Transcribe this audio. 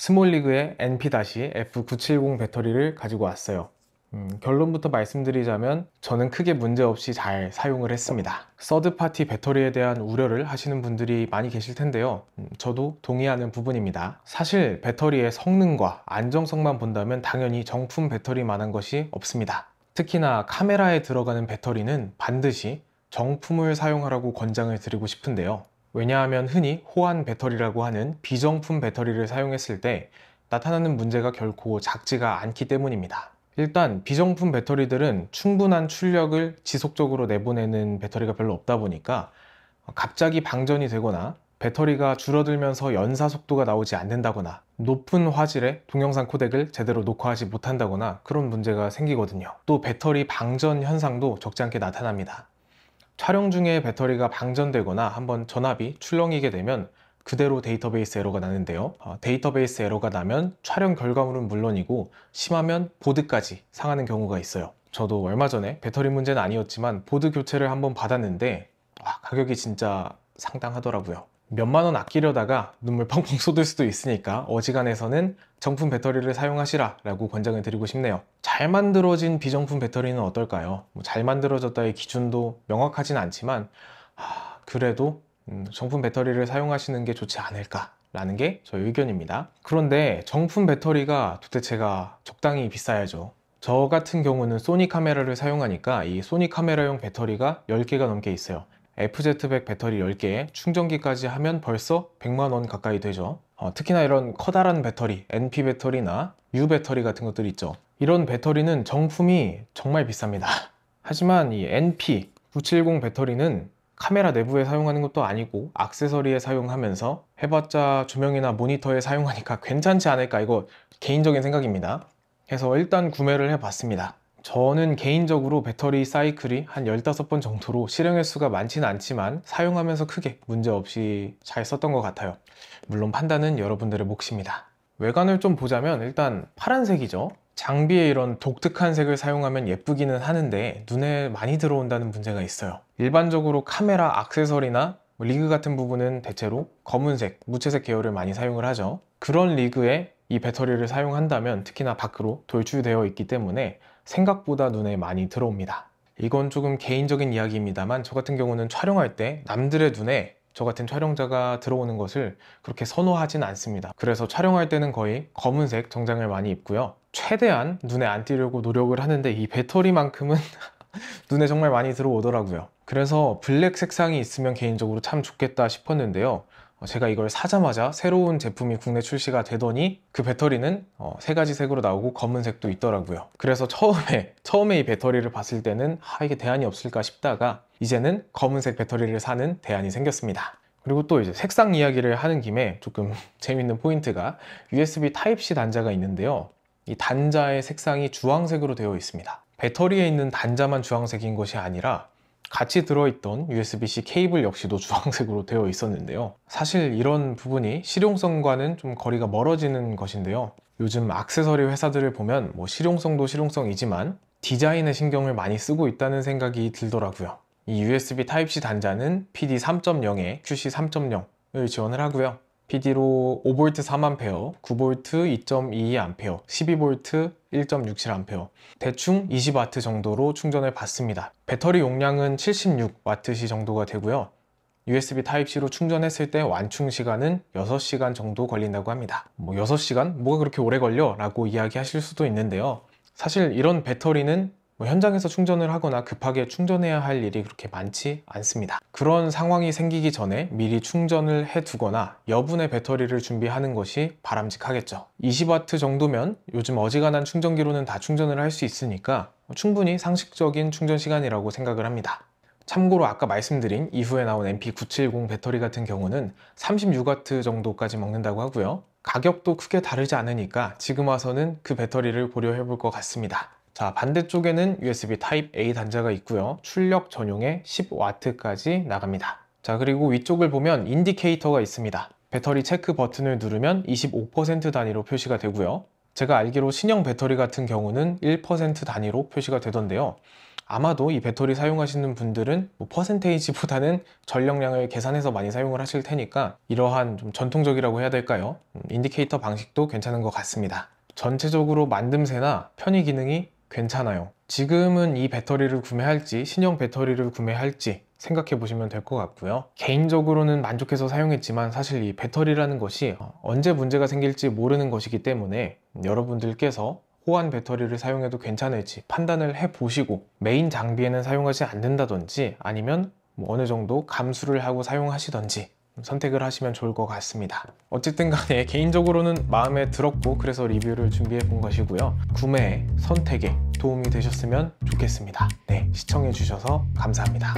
스몰리그의 NP-F970 배터리를 가지고 왔어요. 결론부터 말씀드리자면 저는 크게 문제없이 잘 사용을 했습니다. 서드파티 배터리에 대한 우려를 하시는 분들이 많이 계실 텐데요. 저도 동의하는 부분입니다. 사실 배터리의 성능과 안정성만 본다면 당연히 정품 배터리만한 것이 없습니다. 특히나 카메라에 들어가는 배터리는 반드시 정품을 사용하라고 권장을 드리고 싶은데요. 왜냐하면 흔히 호환 배터리라고 하는 비정품 배터리를 사용했을 때 나타나는 문제가 결코 작지가 않기 때문입니다. 일단 비정품 배터리들은 충분한 출력을 지속적으로 내보내는 배터리가 별로 없다 보니까 갑자기 방전이 되거나 배터리가 줄어들면서 연사 속도가 나오지 않는다거나 높은 화질의 동영상 코덱을 제대로 녹화하지 못한다거나 그런 문제가 생기거든요. 또 배터리 방전 현상도 적지 않게 나타납니다. 촬영 중에 배터리가 방전되거나 한번 전압이 출렁이게 되면 그대로 데이터베이스 에러가 나는데요. 데이터베이스 에러가 나면 촬영 결과물은 물론이고 심하면 보드까지 상하는 경우가 있어요. 저도 얼마 전에 배터리 문제는 아니었지만 보드 교체를 한번 받았는데 가격이 진짜 상당하더라고요. 몇만 원 아끼려다가 눈물 펑펑 쏟을 수도 있으니까 어지간해서는 정품 배터리를 사용하시라 라고 권장을 드리고 싶네요. 잘 만들어진 비정품 배터리는 어떨까요? 잘 만들어졌다의 기준도 명확하진 않지만 그래도 정품 배터리를 사용하시는 게 좋지 않을까 라는 게 저의 의견입니다. 그런데 정품 배터리가 도대체가 적당히 비싸야죠. 저 같은 경우는 소니 카메라를 사용하니까 이 소니 카메라용 배터리가 10개가 넘게 있어요. FZ100 배터리 10개에 충전기까지 하면 벌써 100만 원 가까이 되죠. 특히나 이런 커다란 배터리, NP 배터리나 U 배터리 같은 것들 있죠. 이런 배터리는 정품이 정말 비쌉니다. 하지만 이 NP 970 배터리는 카메라 내부에 사용하는 것도 아니고 액세서리에 사용하면서 해봤자 조명이나 모니터에 사용하니까 괜찮지 않을까, 이거 개인적인 생각입니다. 해서 일단 구매를 해봤습니다. 저는 개인적으로 배터리 사이클이 한 15번 정도로 실행 횟수가 많지는 않지만 사용하면서 크게 문제없이 잘 썼던 것 같아요. 물론 판단은 여러분들의 몫입니다. 외관을 좀 보자면 일단 파란색이죠. 장비에 이런 독특한 색을 사용하면 예쁘기는 하는데 눈에 많이 들어온다는 문제가 있어요. 일반적으로 카메라 액세서리나 리그 같은 부분은 대체로 검은색, 무채색 계열을 많이 사용을 하죠. 그런 리그에 이 배터리를 사용한다면 특히나 밖으로 돌출되어 있기 때문에 생각보다 눈에 많이 들어옵니다. 이건 조금 개인적인 이야기입니다만 저 같은 경우는 촬영할 때 남들의 눈에 저 같은 촬영자가 들어오는 것을 그렇게 선호하진 않습니다. 그래서 촬영할 때는 거의 검은색 정장을 많이 입고요. 최대한 눈에 안 띄려고 노력을 하는데 이 배터리만큼은 눈에 정말 많이 들어오더라고요. 그래서 블랙 색상이 있으면 개인적으로 참 좋겠다 싶었는데요. 제가 이걸 사자마자 새로운 제품이 국내 출시가 되더니 그 배터리는 3가지 색으로 나오고 검은색도 있더라고요. 그래서 처음에 이 배터리를 봤을 때는 이게 대안이 없을까 싶다가 이제는 검은색 배터리를 사는 대안이 생겼습니다. 그리고 또 이제 색상 이야기를 하는 김에 조금 재밌는 포인트가 USB Type-C 단자가 있는데요. 이 단자의 색상이 주황색으로 되어 있습니다. 배터리에 있는 단자만 주황색인 것이 아니라 같이 들어있던 USB-C 케이블 역시도 주황색으로 되어 있었는데요. 사실 이런 부분이 실용성과는 좀 거리가 멀어지는 것인데요. 요즘 액세서리 회사들을 보면 실용성도 실용성이지만 디자인에 신경을 많이 쓰고 있다는 생각이 들더라고요. 이 USB Type-C 단자는 PD 3.0에 QC 3.0을 지원을 하고요. PD로 5V 4A, 9V 2.22A, 12V 1.67A, 대충 20W 정도로 충전을 받습니다. 배터리 용량은 76Wh 정도가 되고요. USB Type-C로 충전했을 때 완충 시간은 6시간 정도 걸린다고 합니다. 6시간? 뭐가 그렇게 오래 걸려? 라고 이야기하실 수도 있는데요. 사실 이런 배터리는 현장에서 충전을 하거나 급하게 충전해야 할 일이 그렇게 많지 않습니다. 그런 상황이 생기기 전에 미리 충전을 해두거나 여분의 배터리를 준비하는 것이 바람직하겠죠. 20W 정도면 요즘 어지간한 충전기로는 다 충전을 할 수 있으니까 충분히 상식적인 충전 시간이라고 생각을 합니다. 참고로 아까 말씀드린 이후에 나온 NP970 배터리 같은 경우는 36W 정도까지 먹는다고 하고요. 가격도 크게 다르지 않으니까 지금 와서는 그 배터리를 고려해 볼 것 같습니다. 자, 반대쪽에는 USB Type-A 단자가 있고요. 출력 전용에 10W까지 나갑니다. 자, 그리고 위쪽을 보면 인디케이터가 있습니다. 배터리 체크 버튼을 누르면 25% 단위로 표시가 되고요. 제가 알기로 신형 배터리 같은 경우는 1% 단위로 표시가 되던데요. 아마도 이 배터리 사용하시는 분들은 뭐 퍼센테이지보다는 전력량을 계산해서 많이 사용을 하실 테니까 이러한 좀 전통적이라고 해야 될까요? 인디케이터 방식도 괜찮은 것 같습니다. 전체적으로 만듦새나 편의 기능이 괜찮아요. 지금은 이 배터리를 구매할지 신형 배터리를 구매할지 생각해 보시면 될 것 같고요. 개인적으로는 만족해서 사용했지만 사실 이 배터리라는 것이 언제 문제가 생길지 모르는 것이기 때문에 여러분들께서 호환 배터리를 사용해도 괜찮을지 판단을 해 보시고 메인 장비에는 사용하지 않는다든지 아니면 뭐 어느 정도 감수를 하고 사용하시던지 선택을 하시면 좋을 것 같습니다. 어쨌든 간에 개인적으로는 마음에 들었고 그래서 리뷰를 준비해 본 것이고요. 구매, 선택에 도움이 되셨으면 좋겠습니다. 네, 시청해 주셔서 감사합니다.